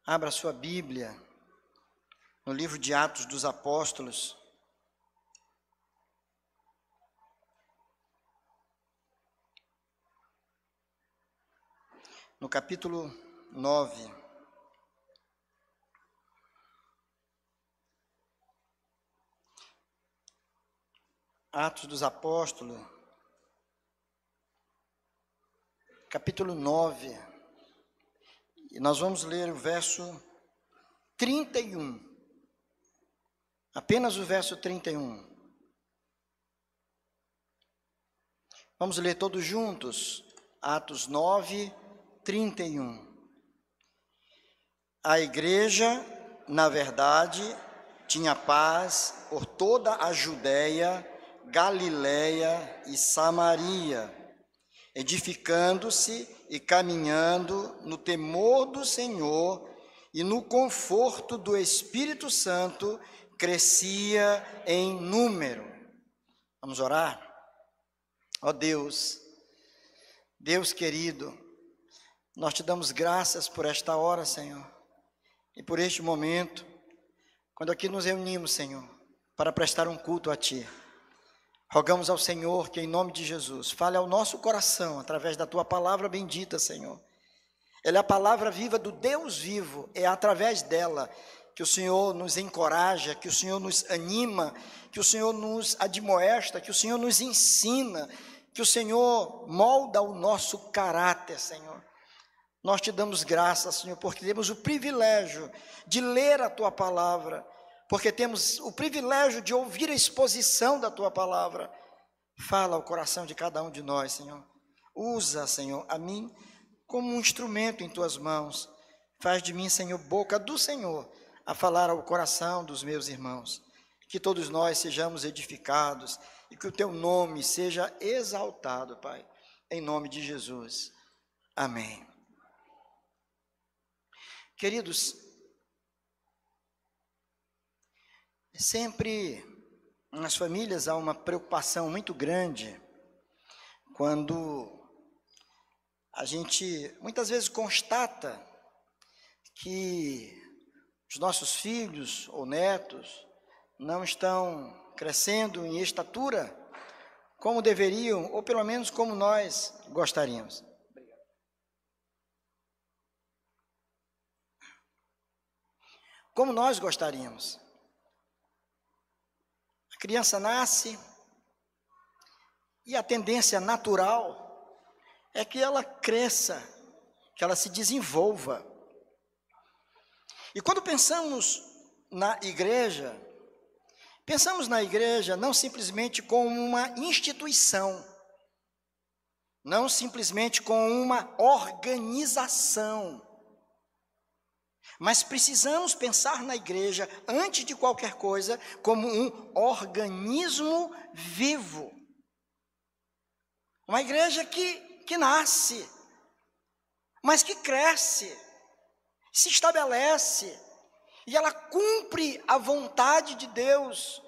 Abra sua Bíblia no livro de Atos dos Apóstolos. No capítulo 9. Atos dos Apóstolos, capítulo 9. E nós vamos ler o verso 31. Apenas o verso 31. Vamos ler todos juntos. Atos 9, 31. A igreja, na verdade, tinha paz por toda a Judéia, Galiléia e Samaria, edificando-se e caminhando no temor do Senhor e no conforto do Espírito Santo, crescia em número. Vamos orar? Ó Deus, Deus querido, nós te damos graças por esta hora, Senhor, e por este momento, quando aqui nos reunimos, Senhor, para prestar um culto a Ti. Rogamos ao Senhor que, em nome de Jesus, fale ao nosso coração, através da Tua palavra bendita, Senhor. Ela é a palavra viva do Deus vivo, é através dela que o Senhor nos encoraja, que o Senhor nos anima, que o Senhor nos admoesta, que o Senhor nos ensina, que o Senhor molda o nosso caráter, Senhor. Nós te damos graças, Senhor, porque temos o privilégio de ler a Tua palavra, porque temos o privilégio de ouvir a exposição da Tua palavra. Fala ao coração de cada um de nós, Senhor. Usa, Senhor, a mim como um instrumento em Tuas mãos. Faz de mim, Senhor, boca do Senhor, a falar ao coração dos meus irmãos. Que todos nós sejamos edificados e que o Teu nome seja exaltado, Pai. Em nome de Jesus. Amém. Queridos, sempre nas famílias há uma preocupação muito grande quando a gente muitas vezes constata que os nossos filhos ou netos não estão crescendo em estatura como deveriam, ou pelo menos como nós gostaríamos. Como nós gostaríamos. A criança nasce e a tendência natural é que ela cresça, que ela se desenvolva. E quando pensamos na igreja não simplesmente como uma instituição, não simplesmente como uma organização, mas precisamos pensar na igreja, antes de qualquer coisa, como um organismo vivo. Uma igreja que nasce, mas que cresce, se estabelece, e ela cumpre a vontade de Deus,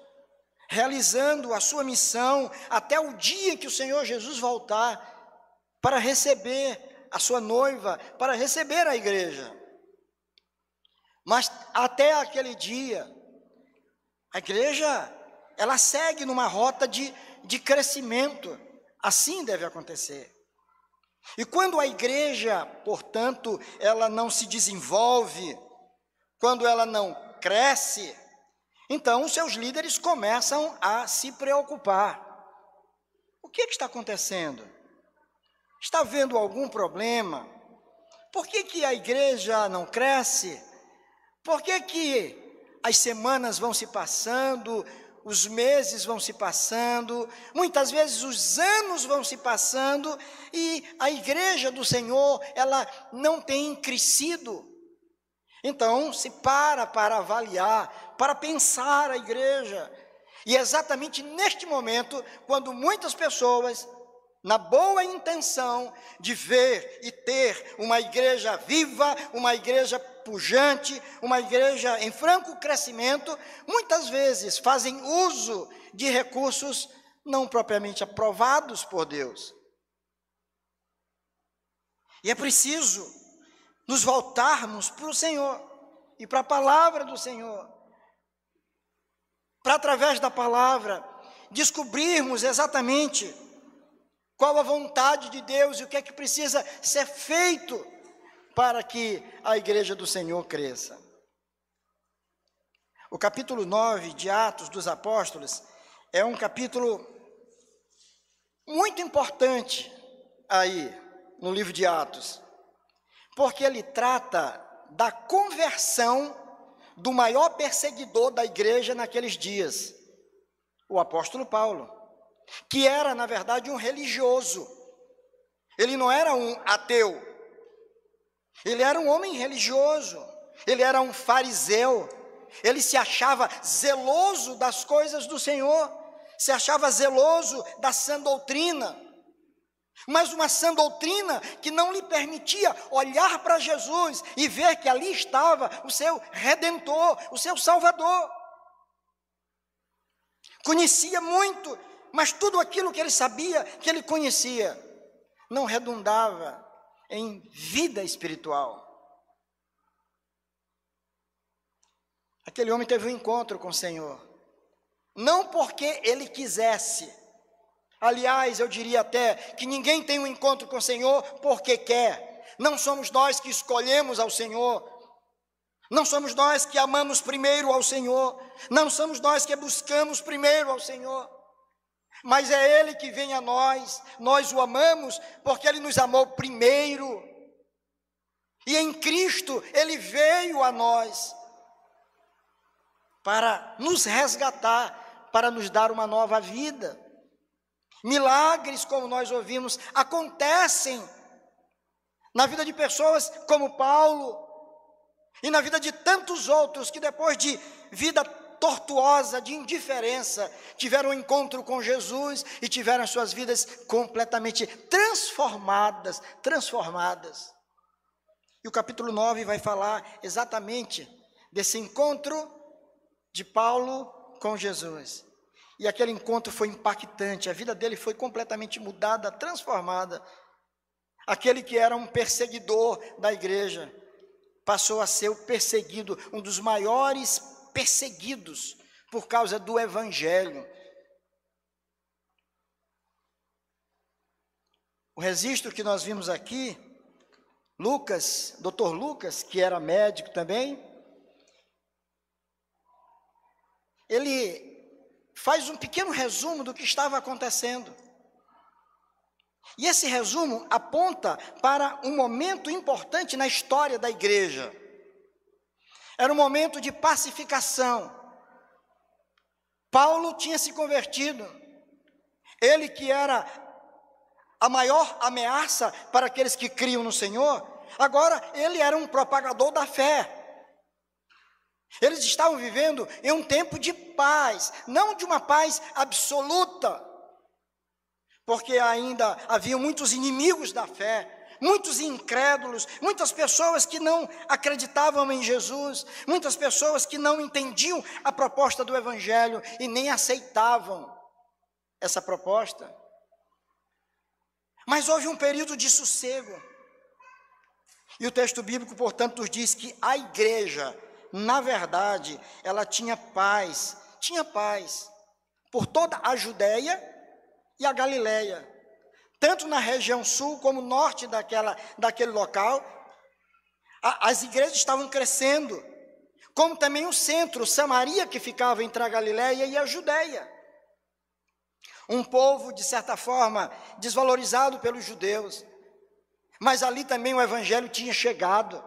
realizando a sua missão até o dia em que o Senhor Jesus voltar, para receber a sua noiva, para receber a igreja. Mas até aquele dia, a igreja, ela segue numa rota de crescimento. Assim deve acontecer. E quando a igreja, portanto, ela não se desenvolve, quando ela não cresce, então os seus líderes começam a se preocupar. O que está acontecendo? Está havendo algum problema? Por que a igreja não cresce? Por que as semanas vão se passando, os meses vão se passando, muitas vezes os anos vão se passando e a igreja do Senhor, ela não tem crescido? Então, se para avaliar, para pensar a igreja. E é exatamente neste momento, quando muitas pessoas, na boa intenção de ver e ter uma igreja viva, uma igreja pujante, uma igreja em franco crescimento, muitas vezes fazem uso de recursos não propriamente aprovados por Deus. E é preciso nos voltarmos para o Senhor e para a palavra do Senhor, para através da palavra descobrirmos exatamente qual a vontade de Deus e o que é que precisa ser feito para que a igreja do Senhor cresça. O capítulo 9 de Atos dos Apóstolos é um capítulo muito importante aí no livro de Atos, porque ele trata da conversão do maior perseguidor da igreja naqueles dias, o apóstolo Paulo, que era, na verdade, um religioso. Ele não era um ateu, ele era um homem religioso, ele era um fariseu, ele se achava zeloso das coisas do Senhor, se achava zeloso da sã doutrina, mas uma sã doutrina que não lhe permitia olhar para Jesus e ver que ali estava o seu Redentor, o seu Salvador. Conhecia muito, mas tudo aquilo que ele sabia, que ele conhecia, não redundava em vida espiritual. Aquele homem teve um encontro com o Senhor, não porque ele quisesse. Aliás, eu diria até que ninguém tem um encontro com o Senhor porque quer. Não somos nós que escolhemos ao Senhor, não somos nós que amamos primeiro ao Senhor, não somos nós que buscamos primeiro ao Senhor, mas é Ele que vem a nós o amamos porque Ele nos amou primeiro, e em Cristo Ele veio a nós para nos resgatar, para nos dar uma nova vida. Milagres, como nós ouvimos, acontecem na vida de pessoas como Paulo e na vida de tantos outros que depois de vida tortuosa, de indiferença, tiveram um encontro com Jesus e tiveram as suas vidas completamente transformadas. E o capítulo 9 vai falar exatamente desse encontro de Paulo com Jesus. E aquele encontro foi impactante, a vida dele foi completamente mudada, transformada. Aquele que era um perseguidor da igreja, passou a ser o perseguido, um dos maiores perseguidos por causa do Evangelho. O registro que nós vimos aqui, Lucas, Dr. Lucas, que era médico também, ele faz um pequeno resumo do que estava acontecendo. E esse resumo aponta para um momento importante na história da igreja. Era um momento de pacificação. Paulo tinha se convertido. Ele que era a maior ameaça para aqueles que criam no Senhor, agora ele era um propagador da fé. Eles estavam vivendo em um tempo de paz, não de uma paz absoluta, porque ainda havia muitos inimigos da fé, muitos incrédulos, muitas pessoas que não acreditavam em Jesus, muitas pessoas que não entendiam a proposta do Evangelho e nem aceitavam essa proposta. Mas houve um período de sossego, e o texto bíblico, portanto, nos diz que a igreja, na verdade, ela tinha paz por toda a Judéia e a Galileia, tanto na região sul como norte daquele local. As igrejas estavam crescendo, como também o centro, Samaria, que ficava entre a Galileia e a Judéia. Um povo, de certa forma, desvalorizado pelos judeus, mas ali também o Evangelho tinha chegado.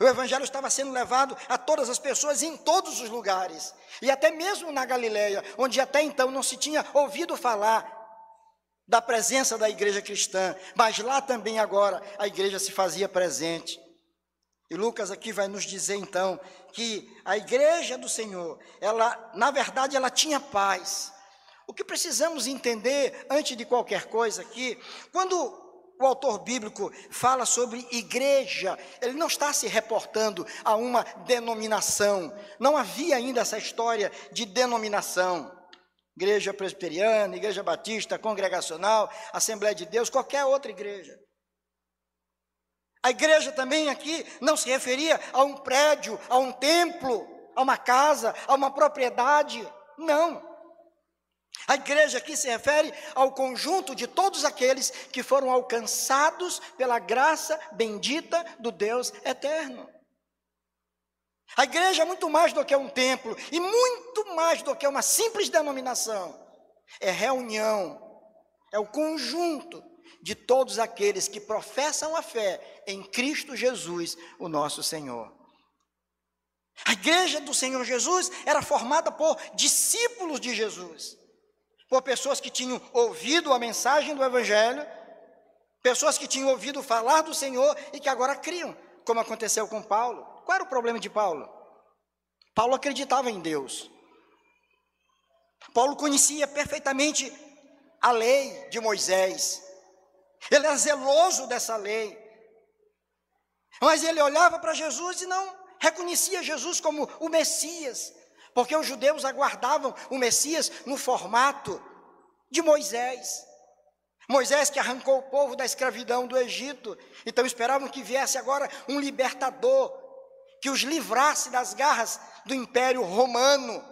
O Evangelho estava sendo levado a todas as pessoas em todos os lugares, e até mesmo na Galileia, onde até então não se tinha ouvido falar da presença da igreja cristã, mas lá também agora a igreja se fazia presente. E Lucas aqui vai nos dizer então que a igreja do Senhor, ela, na verdade, ela tinha paz. O que precisamos entender antes de qualquer coisa aqui, quando o autor bíblico fala sobre igreja, ele não está se reportando a uma denominação. Não havia ainda essa história de denominação. Igreja presbiteriana, igreja batista, congregacional, Assembleia de Deus, qualquer outra igreja. A igreja também aqui não se referia a um prédio, a um templo, a uma casa, a uma propriedade. Não. A igreja aqui se refere ao conjunto de todos aqueles que foram alcançados pela graça bendita do Deus eterno. A igreja é muito mais do que um templo e muito mais do que uma simples denominação. É reunião, é o conjunto de todos aqueles que professam a fé em Cristo Jesus, o nosso Senhor. A igreja do Senhor Jesus era formada por discípulos de Jesus, por pessoas que tinham ouvido a mensagem do Evangelho, pessoas que tinham ouvido falar do Senhor e que agora criam, como aconteceu com Paulo. Qual era o problema de Paulo? Paulo acreditava em Deus. Paulo conhecia perfeitamente a lei de Moisés. Ele era zeloso dessa lei. Mas ele olhava para Jesus e não reconhecia Jesus como o Messias, porque os judeus aguardavam o Messias no formato de Moisés. Moisés que arrancou o povo da escravidão do Egito. Então esperavam que viesse agora um libertador, que os livrasse das garras do Império Romano.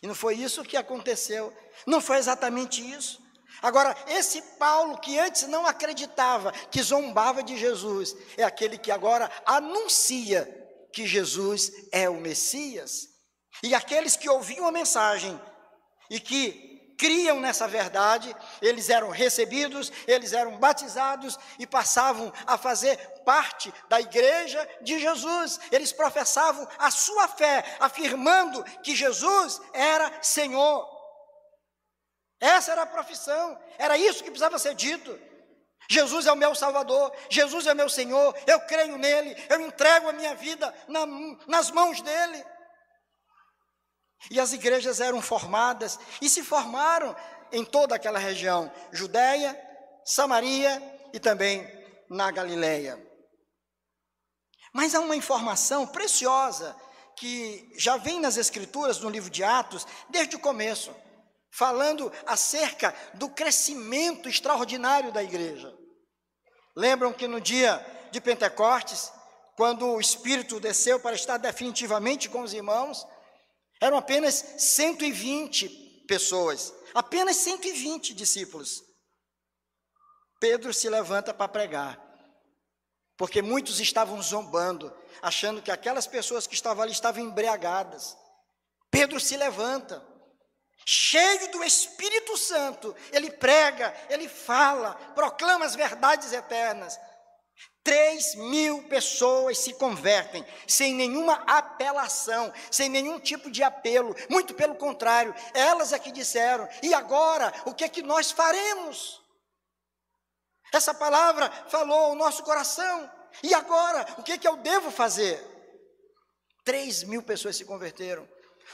E não foi isso que aconteceu. Não foi exatamente isso. Agora, esse Paulo que antes não acreditava, que zombava de Jesus, é aquele que agora anuncia que Jesus é o Messias. E aqueles que ouviam a mensagem e que criam nessa verdade, eles eram recebidos, eles eram batizados e passavam a fazer parte da igreja de Jesus. Eles professavam a sua fé, afirmando que Jesus era Senhor. Essa era a profissão, era isso que precisava ser dito. Jesus é o meu Salvador, Jesus é o meu Senhor, eu creio nele, eu entrego a minha vida nas mãos dele. E as igrejas eram formadas, e se formaram em toda aquela região, Judeia, Samaria e também na Galileia. Mas há uma informação preciosa, que já vem nas Escrituras, no livro de Atos, desde o começo, falando acerca do crescimento extraordinário da igreja. Lembram que no dia de Pentecostes, quando o Espírito desceu para estar definitivamente com os irmãos, eram apenas 120 pessoas, apenas 120 discípulos. Pedro se levanta para pregar, porque muitos estavam zombando, achando que aquelas pessoas que estavam ali estavam embriagadas. Pedro se levanta, cheio do Espírito Santo, ele prega, ele fala, proclama as verdades eternas. 3.000 pessoas se convertem, sem nenhuma apelação, sem nenhum tipo de apelo, muito pelo contrário, elas é que disseram: e agora, o que é que nós faremos? Essa palavra falou ao nosso coração, e agora, o que é que eu devo fazer? 3.000 pessoas se converteram.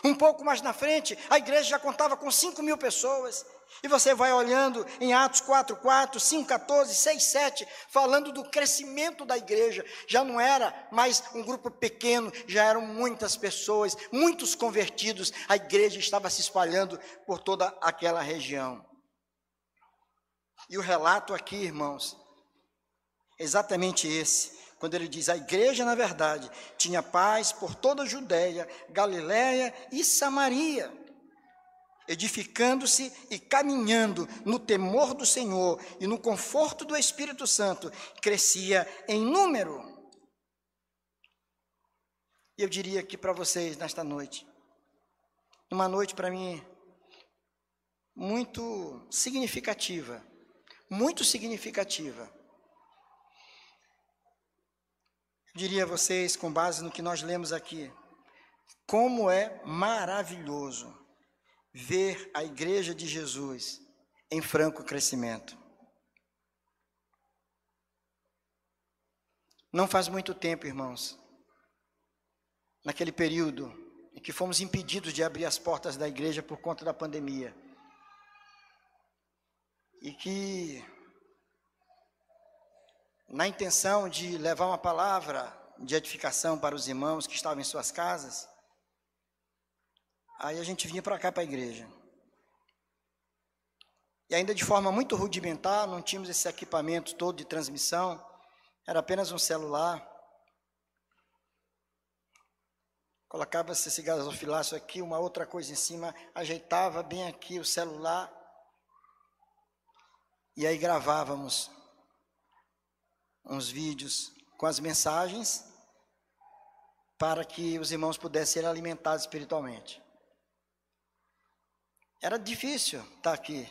Um pouco mais na frente, a igreja já contava com 5.000 pessoas. E você vai olhando em Atos 4:4, 5:14, 6:7, falando do crescimento da igreja. Já não era mais um grupo pequeno, já eram muitas pessoas, muitos convertidos. A igreja estava se espalhando por toda aquela região. E o relato aqui, irmãos, é exatamente esse. Quando ele diz: a igreja, na verdade, tinha paz por toda a Judeia, Galileia e Samaria, edificando-se e caminhando no temor do Senhor e no conforto do Espírito Santo, crescia em número. E eu diria aqui para vocês nesta noite, uma noite para mim muito significativa, muito significativa. Eu diria a vocês, com base no que nós lemos aqui, como é maravilhoso ver a igreja de Jesus em franco crescimento. Não faz muito tempo, irmãos, naquele período em que fomos impedidos de abrir as portas da igreja por conta da pandemia, e que, na intenção de levar uma palavra de edificação para os irmãos que estavam em suas casas, aí a gente vinha para cá, para a igreja. E ainda de forma muito rudimentar, não tínhamos esse equipamento todo de transmissão. Era apenas um celular. Colocava-se esse gasofilácio aqui, uma outra coisa em cima, ajeitava bem aqui o celular. E aí gravávamos uns vídeos com as mensagens para que os irmãos pudessem ser alimentados espiritualmente. Era difícil estar aqui.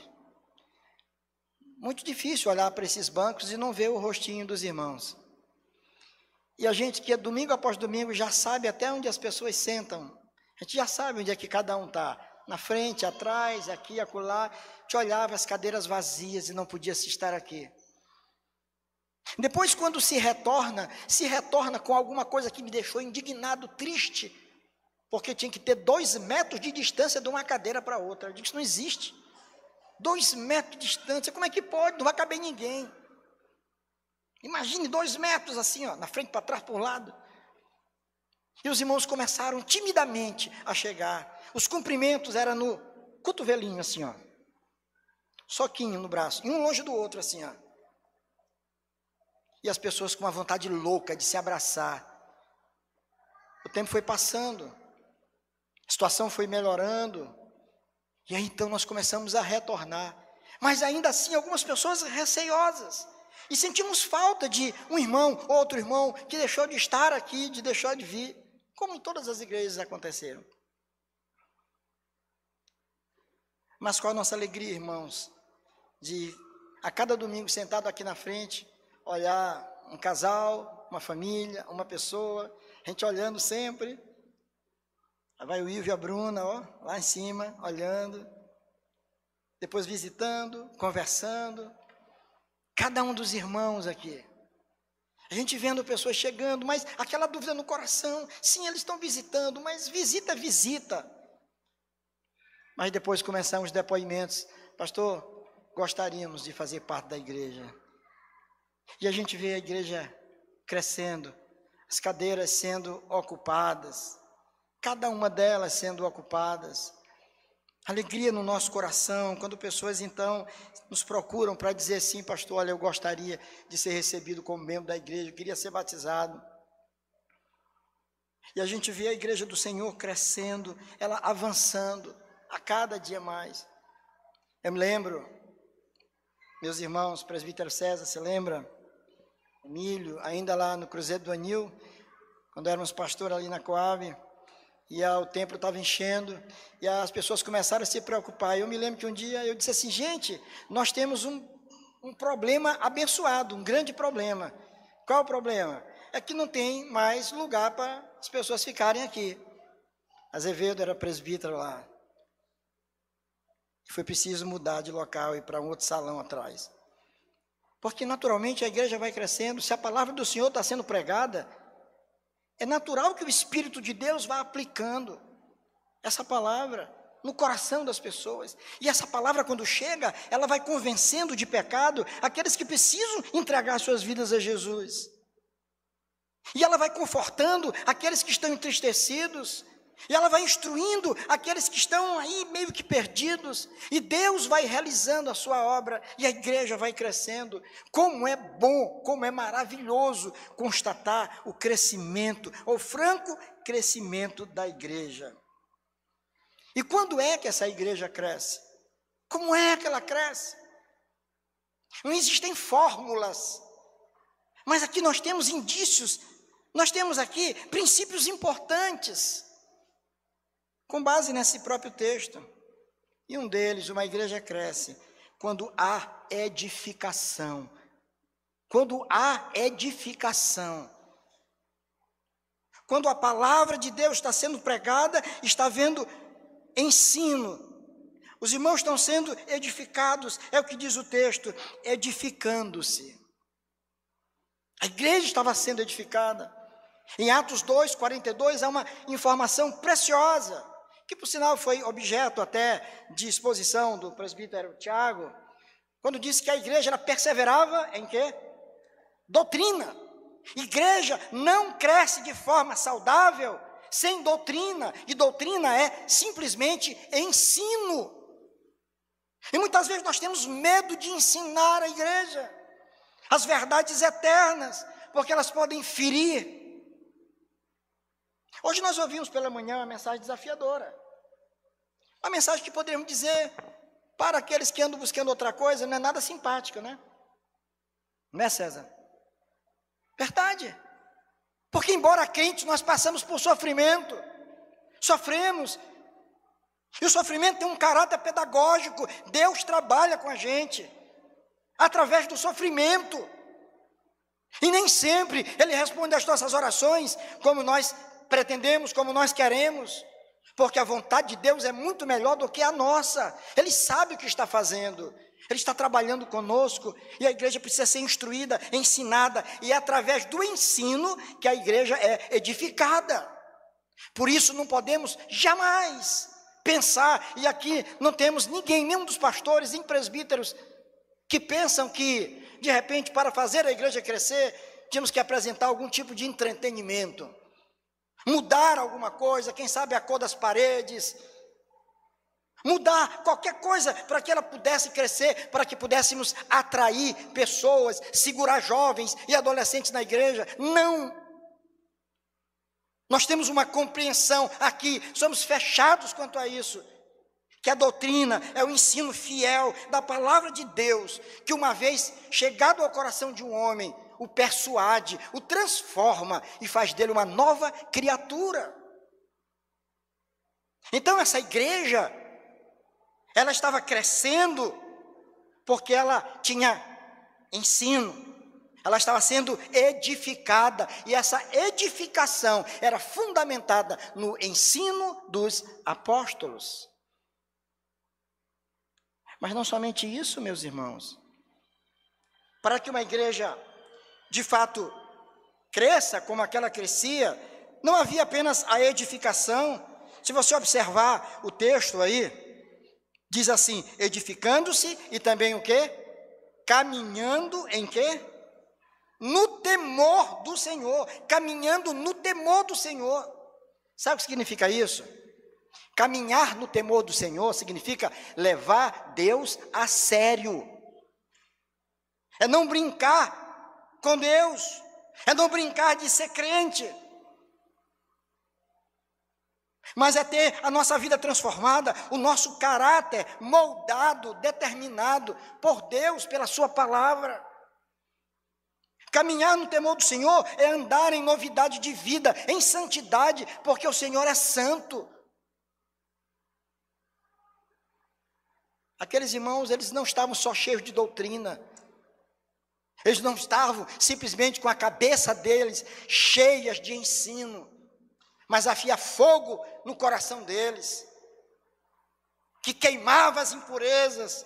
Muito difícil olhar para esses bancos e não ver o rostinho dos irmãos. E a gente que é domingo após domingo já sabe até onde as pessoas sentam. A gente já sabe onde é que cada um está. Na frente, atrás, aqui, acolá. A gente olhava as cadeiras vazias e não podia se estar aqui. Depois, quando se retorna com alguma coisa que me deixou indignado, triste, porque tinha que ter 2 metros de distância de uma cadeira para outra. Eu disse, isso não existe. 2 metros de distância, como é que pode? Não vai caber ninguém. Imagine 2 metros assim, ó, na frente, para trás, por lado. E os irmãos começaram timidamente a chegar. Os cumprimentos eram no cotovelinho, assim, ó. Soquinho no braço, e um longe do outro, assim, ó. E as pessoas com uma vontade louca de se abraçar. O tempo foi passando, a situação foi melhorando, e aí então nós começamos a retornar. Mas ainda assim, algumas pessoas receiosas. E sentimos falta de um irmão, outro irmão, que deixou de estar aqui, de deixar de vir, como em todas as igrejas aconteceram. Mas qual a nossa alegria, irmãos, de a cada domingo sentado aqui na frente, olhar um casal, uma família, uma pessoa, a gente olhando sempre. Aí vai o Ivo e a Bruna, ó, lá em cima, olhando, depois visitando, conversando. Cada um dos irmãos aqui. A gente vendo pessoas chegando, mas aquela dúvida no coração. Sim, eles estão visitando, mas visita. Mas depois começam os depoimentos. Pastor, gostaríamos de fazer parte da igreja. E a gente vê a igreja crescendo. As cadeiras sendo ocupadas. Cada uma delas sendo ocupadas. Alegria no nosso coração, quando pessoas então nos procuram para dizer assim, pastor, olha, eu gostaria de ser recebido como membro da igreja, eu queria ser batizado. E a gente vê a igreja do Senhor crescendo, ela avançando a cada dia mais. Eu me lembro, meus irmãos, presbítero César, você lembra? Emílio, ainda lá no Cruzeiro do Anil, quando éramos pastor ali na Coab, e o templo estava enchendo, e as pessoas começaram a se preocupar. Eu me lembro que um dia eu disse assim, gente, nós temos um problema abençoado, um grande problema. Qual o problema? É que não tem mais lugar para as pessoas ficarem aqui. Azevedo era presbítero lá. Foi preciso mudar de local e ir para um outro salão atrás. Porque naturalmente a igreja vai crescendo, se a palavra do Senhor está sendo pregada, é natural que o Espírito de Deus vá aplicando essa palavra no coração das pessoas. E essa palavra, quando chega, ela vai convencendo de pecado aqueles que precisam entregar suas vidas a Jesus. E ela vai confortando aqueles que estão entristecidos. E ela vai instruindo aqueles que estão aí meio que perdidos. E Deus vai realizando a sua obra. E a igreja vai crescendo. Como é bom, como é maravilhoso constatar o crescimento, o franco crescimento da igreja. E quando é que essa igreja cresce? Como é que ela cresce? Não existem fórmulas. Mas aqui nós temos indícios. Nós temos aqui princípios importantes. Com base nesse próprio texto. E um deles, uma igreja cresce quando há edificação. Quando há edificação. Quando a palavra de Deus está sendo pregada, está havendo ensino. Os irmãos estão sendo edificados, é o que diz o texto, edificando-se. A igreja estava sendo edificada. Em Atos 2:42 há uma informação preciosa, que por sinal foi objeto até de exposição do presbítero Tiago, quando disse que a igreja ela perseverava em quê? Doutrina. Igreja não cresce de forma saudável sem doutrina, e doutrina é simplesmente ensino. E muitas vezes nós temos medo de ensinar a igreja as verdades eternas, porque elas podem ferir. Hoje nós ouvimos pela manhã uma mensagem desafiadora. Uma mensagem que poderíamos dizer, para aqueles que andam buscando outra coisa, não é nada simpática, né? Não é, César? Verdade. Porque embora crentes, nós passamos por sofrimento. Sofremos. E o sofrimento tem um caráter pedagógico. Deus trabalha com a gente através do sofrimento. E nem sempre Ele responde às nossas orações como nós pretendemos, como nós queremos. Porque a vontade de Deus é muito melhor do que a nossa. Ele sabe o que está fazendo. Ele está trabalhando conosco. E a igreja precisa ser instruída, ensinada. E é através do ensino que a igreja é edificada. Por isso não podemos jamais pensar, e aqui não temos ninguém, nenhum dos pastores, nem presbíteros, que pensam que, de repente, para fazer a igreja crescer, tínhamos que apresentar algum tipo de entretenimento, mudar alguma coisa, quem sabe a cor das paredes, mudar qualquer coisa para que ela pudesse crescer, para que pudéssemos atrair pessoas, segurar jovens e adolescentes na igreja. Não! Nós temos uma compreensão aqui, somos fechados quanto a isso, que a doutrina é o ensino fiel da palavra de Deus, que uma vez chegado ao coração de um homem, o persuade, o transforma e faz dele uma nova criatura. Então essa igreja, ela estava crescendo porque ela tinha ensino. Ela estava sendo edificada, e essa edificação era fundamentada no ensino dos apóstolos. Mas não somente isso, meus irmãos. Para que uma igreja, de fato, cresça como aquela crescia, não havia apenas a edificação. Se você observar o texto aí, diz assim, edificando-se e também o quê? Caminhando em quê? No temor do Senhor, caminhando no temor do Senhor. Sabe o que significa isso? Caminhar no temor do Senhor significa levar Deus a sério. É não brincar com Deus, é não brincar de ser crente, mas é ter a nossa vida transformada, o nosso caráter moldado, determinado por Deus, pela sua palavra. Caminhar no temor do Senhor é andar em novidade de vida, em santidade, porque o Senhor é santo. Aqueles irmãos, eles não estavam só cheios de doutrina, eles não estavam simplesmente com a cabeça deles cheias de ensino, mas havia fogo no coração deles, que queimava as impurezas,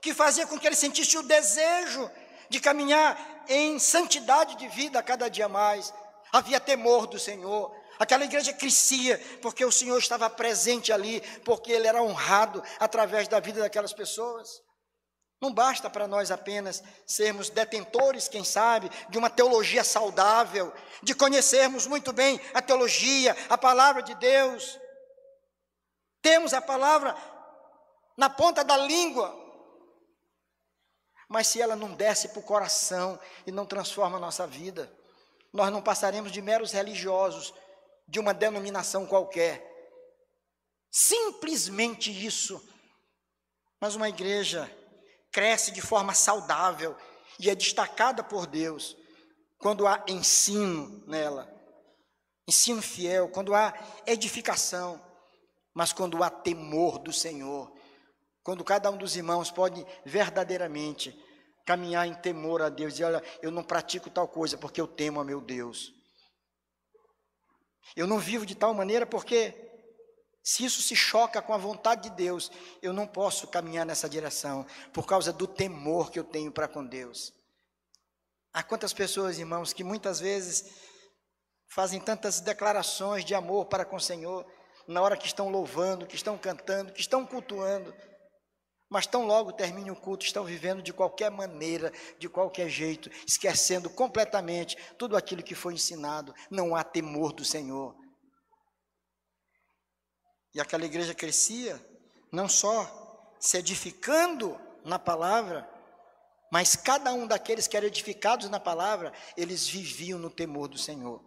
que fazia com que eles sentissem o desejo de caminhar em santidade de vida a cada dia mais. Havia temor do Senhor. Aquela igreja crescia porque o Senhor estava presente ali, porque Ele era honrado através da vida daquelas pessoas. Não basta para nós apenas sermos detentores, quem sabe, de uma teologia saudável, de conhecermos muito bem a teologia, a palavra de Deus. Temos a palavra na ponta da língua, mas se ela não desce para o coração e não transforma a nossa vida, nós não passaremos de meros religiosos de uma denominação qualquer. Simplesmente isso. Mas uma igreja cresce de forma saudável e é destacada por Deus quando há ensino nela, ensino fiel, quando há edificação, mas quando há temor do Senhor. Quando cada um dos irmãos pode verdadeiramente caminhar em temor a Deus, e olha, eu não pratico tal coisa porque eu temo a meu Deus. Eu não vivo de tal maneira porque, se isso se choca com a vontade de Deus, eu não posso caminhar nessa direção, por causa do temor que eu tenho para com Deus. Há quantas pessoas, irmãos, que muitas vezes fazem tantas declarações de amor para com o Senhor, na hora que estão louvando, que estão cantando, que estão cultuando, mas tão logo termine o culto, estão vivendo de qualquer maneira, de qualquer jeito, esquecendo completamente tudo aquilo que foi ensinado. Não há temor do Senhor. E aquela igreja crescia, não só se edificando na palavra, Mas cada um daqueles que eram edificados na palavra, eles viviam no temor do Senhor.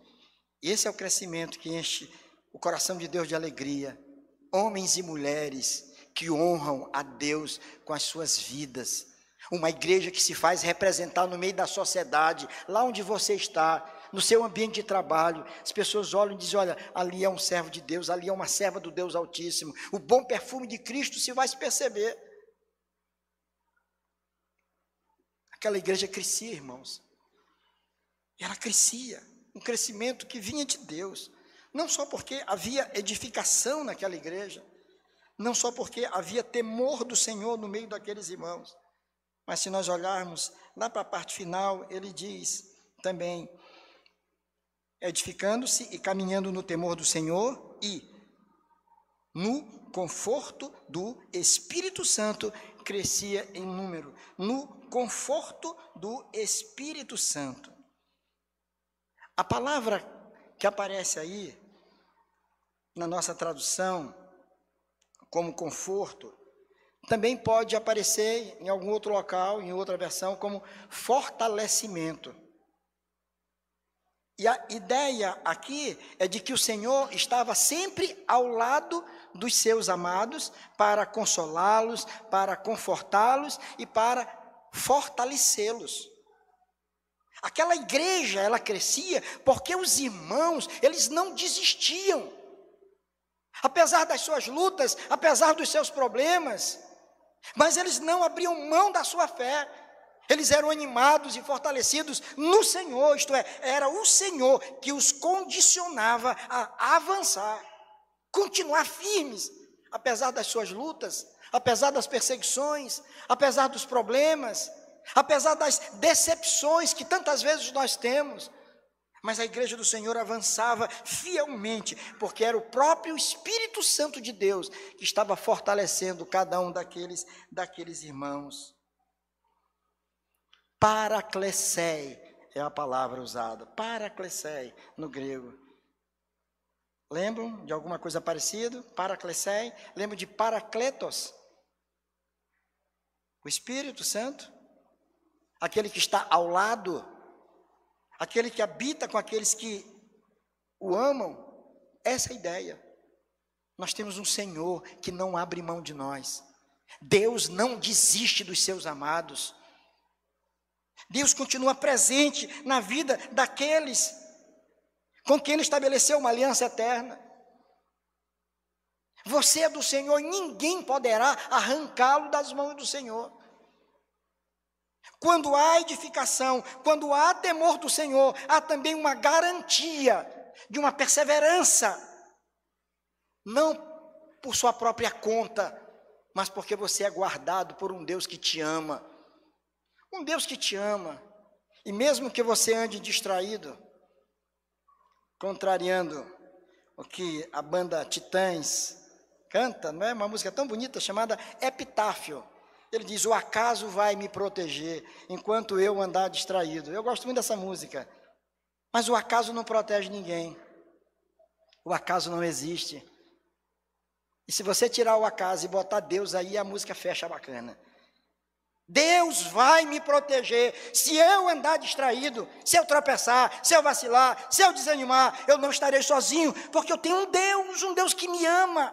E esse é o crescimento que enche o coração de Deus de alegria. Homens e mulheres que honram a Deus com as suas vidas. Uma igreja que se faz representar no meio da sociedade, lá onde você está, no seu ambiente de trabalho. As pessoas olham e dizem, olha, ali é um servo de Deus, ali é uma serva do Deus Altíssimo. O bom perfume de Cristo se vai se perceber. Aquela igreja crescia, irmãos. Ela crescia, um crescimento que vinha de Deus. Não só porque havia edificação naquela igreja, não só porque havia temor do Senhor no meio daqueles irmãos, mas se nós olharmos lá para a parte final, ele diz também, edificando-se e caminhando no temor do Senhor e no conforto do Espírito Santo, crescia em número, no conforto do Espírito Santo. A palavra que aparece aí, na nossa tradução, como conforto, também pode aparecer em algum outro local, em outra versão, como fortalecimento. E a ideia aqui é de que o Senhor estava sempre ao lado dos seus amados para consolá-los, para confortá-los e para fortalecê-los. Aquela igreja, ela crescia porque os irmãos, eles não desistiam. Apesar das suas lutas, apesar dos seus problemas, mas eles não abriam mão da sua fé. Eles eram animados e fortalecidos no Senhor, isto é, era o Senhor que os condicionava a avançar, continuar firmes, apesar das suas lutas, apesar das perseguições, apesar dos problemas, apesar das decepções que tantas vezes nós temos. Mas a igreja do Senhor avançava fielmente, porque era o próprio Espírito Santo de Deus que estava fortalecendo cada um daqueles irmãos. Paraklesei é a palavra usada, paraklesei no grego. Lembram de alguma coisa parecida? Paraklesei, lembram de Parakletos? O Espírito Santo, aquele que está ao lado, aquele que habita com aqueles que o amam. Essa é a ideia. Nós temos um Senhor que não abre mão de nós. Deus não desiste dos seus amados. Deus continua presente na vida daqueles com quem Ele estabeleceu uma aliança eterna. Você é do Senhor e ninguém poderá arrancá-lo das mãos do Senhor. Quando há edificação, quando há temor do Senhor, há também uma garantia de uma perseverança, não por sua própria conta, mas porque você é guardado por um Deus que te ama. Um Deus que te ama, e mesmo que você ande distraído, contrariando o que a banda Titãs canta, não é? Uma música tão bonita chamada Epitáfio. Ele diz, o acaso vai me proteger enquanto eu andar distraído. Eu gosto muito dessa música, mas o acaso não protege ninguém. O acaso não existe. E se você tirar o acaso e botar Deus aí, a música fecha bacana. Deus vai me proteger. Se eu andar distraído, se eu tropeçar, se eu vacilar, se eu desanimar, eu não estarei sozinho, porque eu tenho um Deus que me ama.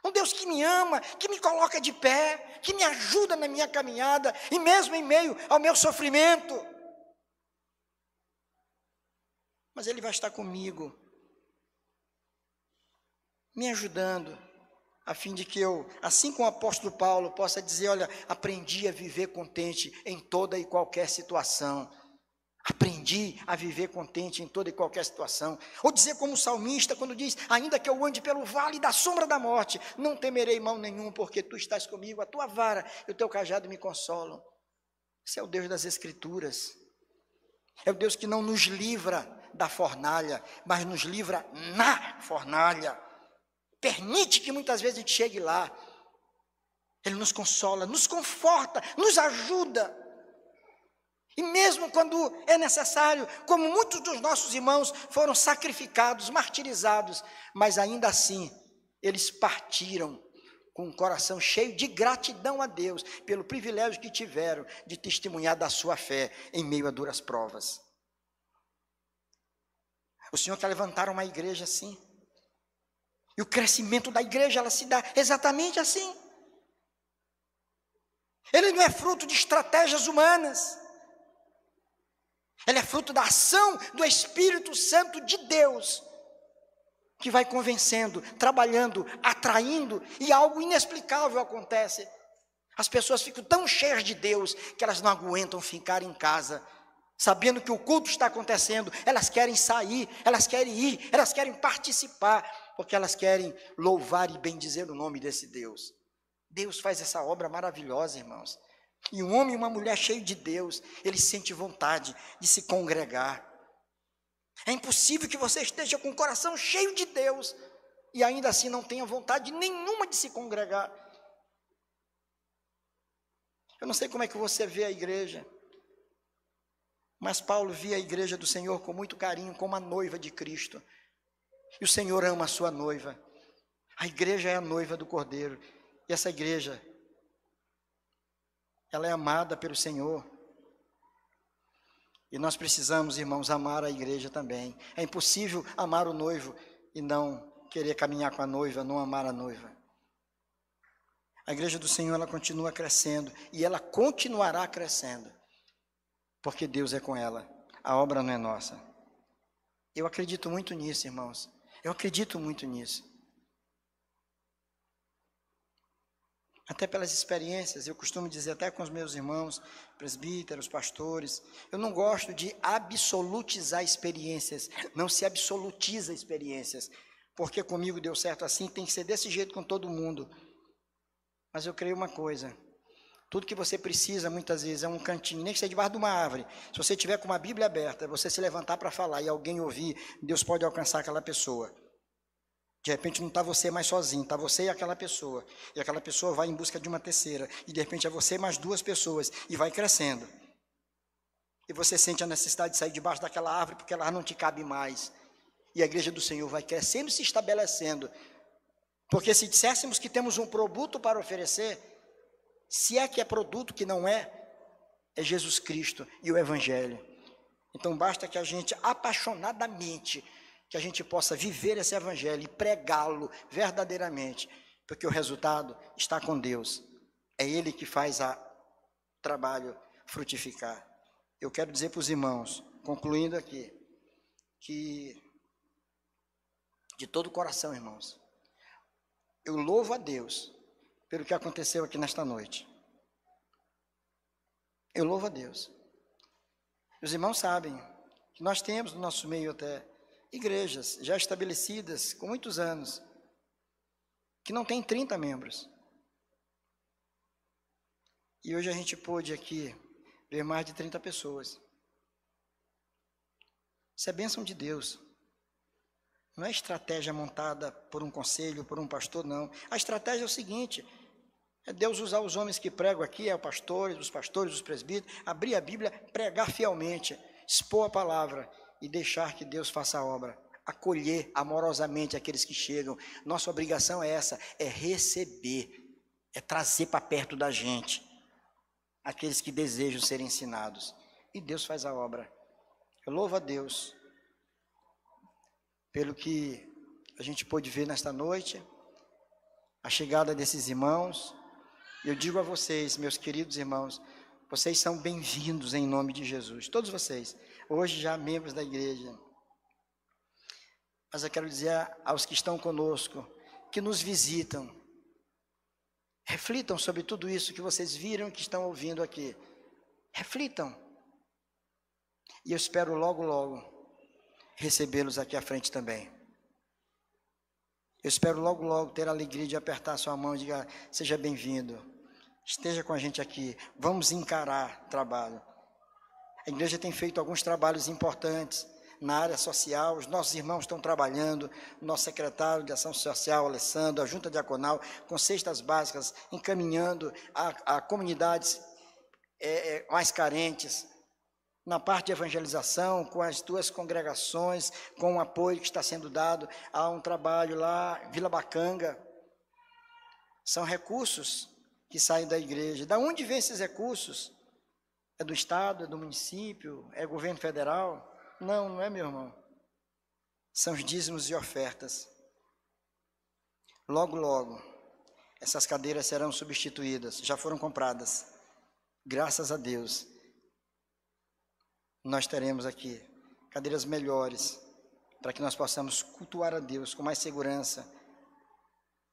Um Deus que me ama, que me coloca de pé, que me ajuda na minha caminhada, e mesmo em meio ao meu sofrimento. Mas Ele vai estar comigo, me ajudando, a fim de que eu, assim como o apóstolo Paulo, possa dizer, olha, aprendi a viver contente em toda e qualquer situação. Aprendi a viver contente em toda e qualquer situação. Ou dizer como o salmista, quando diz, ainda que eu ande pelo vale da sombra da morte, não temerei mal nenhum, porque tu estás comigo, a tua vara e o teu cajado me consolam. Esse é o Deus das Escrituras. É o Deus que não nos livra da fornalha, mas nos livra na fornalha. Permite que muitas vezes a gente chegue lá. Ele nos consola, nos conforta, nos ajuda. E mesmo quando é necessário, como muitos dos nossos irmãos foram sacrificados, martirizados, mas ainda assim, eles partiram com um coração cheio de gratidão a Deus, pelo privilégio que tiveram de testemunhar da sua fé em meio a duras provas. O Senhor quer levantar uma igreja assim. E o crescimento da igreja, ela se dá exatamente assim. Ele não é fruto de estratégias humanas. Ele é fruto da ação do Espírito Santo de Deus, que vai convencendo, trabalhando, atraindo, e algo inexplicável acontece. As pessoas ficam tão cheias de Deus que elas não aguentam ficar em casa, sabendo que o culto está acontecendo. Elas querem sair, elas querem ir, elas querem participar, porque elas querem louvar e bendizer o nome desse Deus. Deus faz essa obra maravilhosa, irmãos. E um homem e uma mulher cheio de Deus, ele sente vontade de se congregar. É impossível que você esteja com o coração cheio de Deus e ainda assim não tenha vontade nenhuma de se congregar. Eu não sei como é que você vê a igreja, mas Paulo via a igreja do Senhor com muito carinho, como a noiva de Cristo. E o Senhor ama a sua noiva. A igreja é a noiva do Cordeiro. E essa igreja, ela é amada pelo Senhor. E nós precisamos, irmãos, amar a igreja também. É impossível amar o noivo e não querer caminhar com a noiva, não amar a noiva. A igreja do Senhor, ela continua crescendo e ela continuará crescendo, porque Deus é com ela. A obra não é nossa. Eu acredito muito nisso, irmãos. Eu acredito muito nisso. Até pelas experiências, eu costumo dizer até com os meus irmãos, presbíteros, pastores, eu não gosto de absolutizar experiências, não se absolutiza experiências, porque comigo deu certo assim, tem que ser desse jeito com todo mundo. Mas eu creio uma coisa, tudo que você precisa muitas vezes é um cantinho, nem que seja debaixo de uma árvore. Se você tiver com uma Bíblia aberta, você se levantar para falar e alguém ouvir, Deus pode alcançar aquela pessoa. De repente não está você mais sozinho, está você e aquela pessoa. E aquela pessoa vai em busca de uma terceira. E de repente é você mais duas pessoas. E vai crescendo. E você sente a necessidade de sair debaixo daquela árvore, porque ela não te cabe mais. E a igreja do Senhor vai crescendo e se estabelecendo. Porque se disséssemos que temos um produto para oferecer, se é que é produto, que não é, é Jesus Cristo e o Evangelho. Então basta que a gente apaixonadamente, que a gente possa viver esse Evangelho e pregá-lo verdadeiramente, porque o resultado está com Deus. É Ele que faz o trabalho frutificar. Eu quero dizer para os irmãos, concluindo aqui, que de todo o coração, irmãos, eu louvo a Deus pelo que aconteceu aqui nesta noite. Eu louvo a Deus. Os irmãos sabem que nós temos no nosso meio até igrejas já estabelecidas com muitos anos, que não tem 30 membros. E hoje a gente pôde aqui ver mais de 30 pessoas. Isso é bênção de Deus. Não é estratégia montada por um conselho, por um pastor, não. A estratégia é o seguinte, é Deus usar os homens que pregam aqui, os pastores, os presbíteros, abrir a Bíblia, pregar fielmente, expor a palavra e deixar que Deus faça a obra. Acolher amorosamente aqueles que chegam. Nossa obrigação é essa, é receber, é trazer para perto da gente aqueles que desejam ser ensinados. E Deus faz a obra. Eu louvo a Deus pelo que a gente pôde ver nesta noite, a chegada desses irmãos. Eu digo a vocês, meus queridos irmãos, vocês são bem-vindos em nome de Jesus, todos vocês, hoje já membros da igreja. Mas eu quero dizer aos que estão conosco, que nos visitam, reflitam sobre tudo isso que vocês viram e que estão ouvindo aqui. Reflitam. E eu espero logo, logo recebê-los aqui à frente também. Eu espero logo, logo ter a alegria de apertar a sua mão e dizer, seja bem-vindo, esteja com a gente aqui, vamos encarar trabalho. A igreja tem feito alguns trabalhos importantes na área social, os nossos irmãos estão trabalhando, o nosso secretário de Ação Social, Alessandro, a Junta Diaconal, com cestas básicas, encaminhando a comunidades mais carentes, na parte de evangelização, com as duas congregações, com o apoio que está sendo dado a um trabalho lá, Vila Bacanga. São recursos que saem da igreja. Da onde vêm esses recursos? É do Estado, é do município, é governo federal? Não, não é, meu irmão. São os dízimos e ofertas. Logo, logo, essas cadeiras serão substituídas, já foram compradas. Graças a Deus, nós teremos aqui cadeiras melhores, para que nós possamos cultuar a Deus com mais segurança,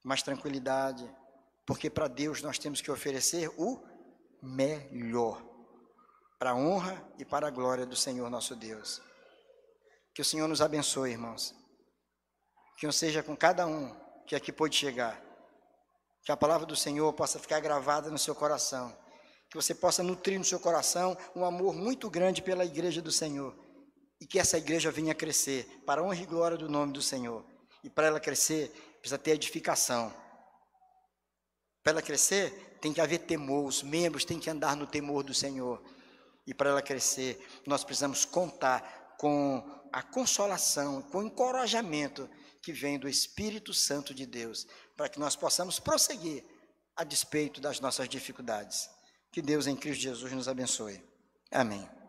mais tranquilidade, porque para Deus nós temos que oferecer o melhor, para a honra e para a glória do Senhor nosso Deus. Que o Senhor nos abençoe, irmãos. Que eu seja com cada um que aqui pôde chegar. Que a palavra do Senhor possa ficar gravada no seu coração. Que você possa nutrir no seu coração um amor muito grande pela igreja do Senhor. E que essa igreja venha crescer para a honra e glória do nome do Senhor. E para ela crescer, precisa ter edificação. Para ela crescer, tem que haver temor. Os membros têm que andar no temor do Senhor. E para ela crescer, nós precisamos contar com a consolação, com o encorajamento que vem do Espírito Santo de Deus, para que nós possamos prosseguir a despeito das nossas dificuldades. Que Deus em Cristo Jesus nos abençoe. Amém.